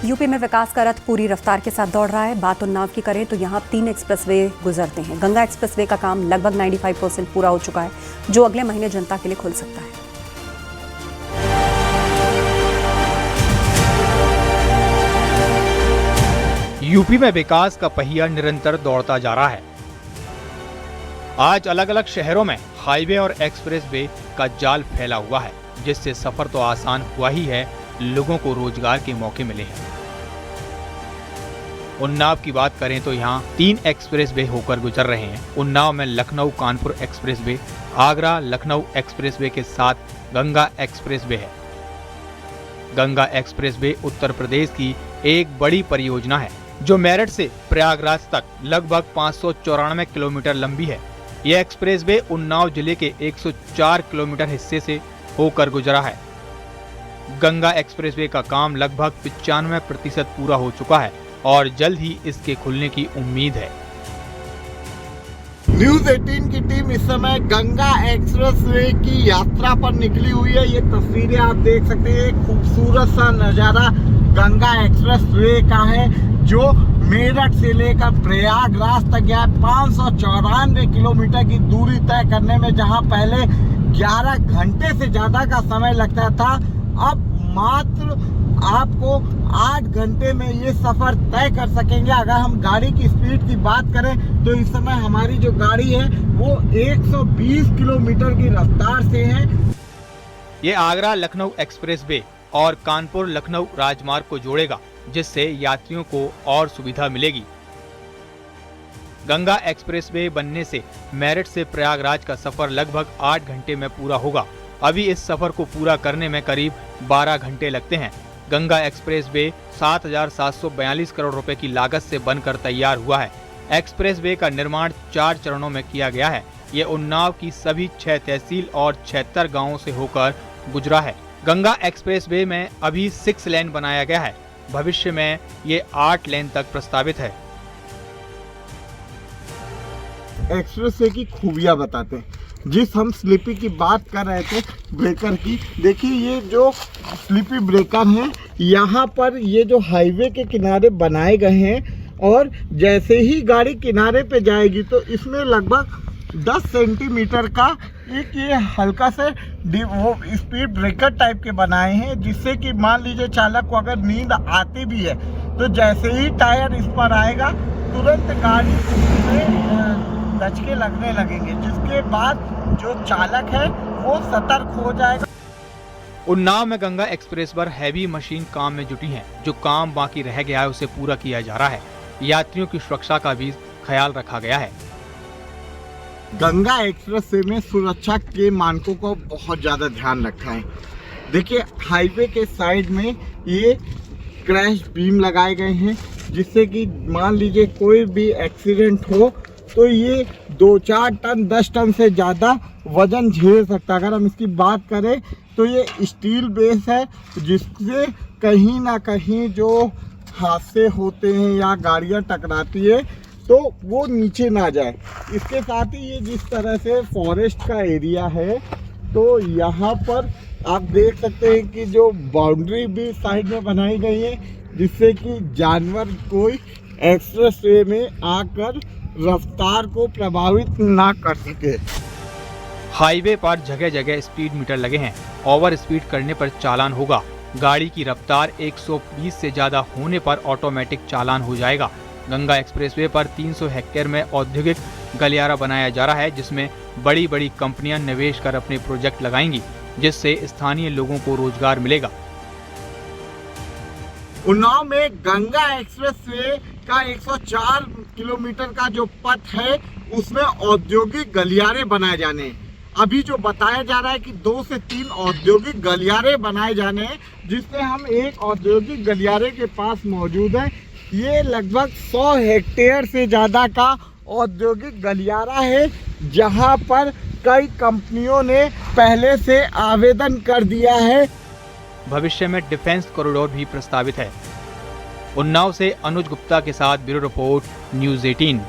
UP में विकास का रथ पूरी रफ्तार के साथ दौड़ रहा है। बात उन्नाव की करें तो यहाँ 3 एक्सप्रेसवे गुजरते हैं। गंगा एक्सप्रेसवे का काम लगभग 95% पूरा हो चुका है, जो अगले महीने जनता के लिए खुल सकता है। यूपी में विकास का पहिया निरंतर दौड़ता जा रहा है। आज अलग अलग शहरों में हाईवे और एक्सप्रेसवे का जाल फैला हुआ है, जिससे सफर तो आसान हुआ ही है, लोगों को रोजगार के मौके मिले हैं। उन्नाव की बात करें तो यहाँ 3 एक्सप्रेसवे होकर गुजर रहे हैं। उन्नाव में लखनऊ कानपुर एक्सप्रेसवे, आगरा लखनऊ एक्सप्रेसवे के साथ गंगा एक्सप्रेसवे है। गंगा एक्सप्रेसवे उत्तर प्रदेश की एक बड़ी परियोजना है, जो मेरठ से प्रयागराज तक लगभग 594 किलोमीटर लंबी है। यह एक्सप्रेसवे उन्नाव जिले के 104 किलोमीटर हिस्से से होकर गुजरा है। गंगा एक्सप्रेसवे का काम लगभग 95% पूरा हो चुका है और जल्द ही इसके खुलने की उम्मीद है। न्यूज़ 18 की टीम इस समय गंगा एक्सप्रेसवे की यात्रा पर निकली हुई है। ये तस्वीरें आप देख सकते हैं, एक खूबसूरत सा नज़ारा गंगा एक्सप्रेसवे का है, जो मेरठ से लेकर प्रयागराज तक गया। 594 किलोमीटर की दूरी तय करने में जहां पहले 11 घंटे से ज़्यादा का समय लगता था, अब मात्र आपको 8 घंटे में ये सफ़र तय कर सकेंगे। अगर हम गाड़ी की स्पीड की बात करें तो इस समय हमारी जो गाड़ी है वो 120 किलोमीटर की रफ्तार से है। ये आगरा लखनऊ एक्सप्रेसवे और कानपुर लखनऊ राजमार्ग को जोड़ेगा, जिससे यात्रियों को और सुविधा मिलेगी। गंगा एक्सप्रेसवे बनने से मेरठ से प्रयागराज का सफर लगभग 8 घंटे में पूरा होगा। अभी इस सफर को पूरा करने में करीब 12 घंटे लगते हैं। गंगा एक्सप्रेसवे 7,742 करोड़ रुपए की लागत से बनकर तैयार हुआ है। एक्सप्रेसवे का निर्माण 4 चरणों में किया गया है। ये उन्नाव की सभी 6 तहसील और 76 गांवों से होकर गुजरा है। गंगा एक्सप्रेसवे में अभी 6 लेन बनाया गया है। भविष्य में ये 8 लेन तक प्रस्तावित है। एक्सप्रेसवे की खूबियां बताते हैं। जिस हम स्लीपी की बात कर रहे थे, ब्रेकर की, देखिए ये जो स्लीपी ब्रेकर हैं, यहाँ पर ये जो हाईवे के किनारे बनाए गए हैं, और जैसे ही गाड़ी किनारे पे जाएगी तो इसमें लगभग 10 सेंटीमीटर का एक ये हल्का से वो स्पीड ब्रेकर टाइप के बनाए हैं, जिससे कि मान लीजिए चालक को अगर नींद आती भी है तो जैसे ही टायर इस पर आएगा तुरंत गाड़ी में धचके लगने लगेंगे, जिसके बाद जो चालक है वो सतर्क हो जाएगा। उन्नाव में गंगा एक्सप्रेस पर हैवी मशीन काम में जुटी हैं। जो काम बाकी रह गया है उसे पूरा किया जा रहा है। यात्रियों की सुरक्षा का भी ख्याल रखा गया है। गंगा एक्सप्रेसवे में सुरक्षा के मानकों को बहुत ज़्यादा ध्यान रखा है। देखिए हाईवे के साइड में ये क्रैश बीम लगाए गए हैं, जिससे कि मान लीजिए कोई भी एक्सीडेंट हो तो ये 2-4 टन 10 टन से ज़्यादा वजन झेल सकता है। अगर हम इसकी बात करें तो ये स्टील बेस है, जिससे कहीं ना कहीं जो हादसे होते हैं या गाड़ियाँ टकराती है तो वो नीचे ना जाए। इसके साथ ही ये जिस तरह से फॉरेस्ट का एरिया है, तो यहाँ पर आप देख सकते हैं कि जो बाउंड्री भी साइड में बनाई गई है, जिससे कि जानवर कोई एक्सप्रेसवे में आकर रफ्तार को प्रभावित ना कर सके। हाईवे पर जगह जगह स्पीड मीटर लगे हैं। ओवर स्पीड करने पर चालान होगा। गाड़ी की रफ्तार 120 से ज्यादा होने पर ऑटोमेटिक चालान हो जाएगा। गंगा एक्सप्रेसवे पर 300 हेक्टेयर में औद्योगिक गलियारा बनाया जा रहा है, जिसमें बड़ी बड़ी कंपनियां निवेश कर अपने प्रोजेक्ट लगाएंगी, जिससे स्थानीय लोगों को रोजगार मिलेगा। उन्नाव में गंगा एक्सप्रेसवे का 104 किलोमीटर का जो पथ है, उसमें औद्योगिक गलियारे बनाए जाने हैं। अभी जो बताया जा रहा है कि 2 से 3 औद्योगिक गलियारे बनाए जाने हैं, जिसमें हम एक औद्योगिक गलियारे के पास मौजूद है। ये लगभग 100 हेक्टेयर से ज़्यादा का औद्योगिक गलियारा है, जहां पर कई कंपनियों ने पहले से आवेदन कर दिया है। भविष्य में डिफेंस कॉरिडोर भी प्रस्तावित है। उन्नाव से अनुज गुप्ता के साथ ब्यूरो रिपोर्ट, न्यूज़ 18।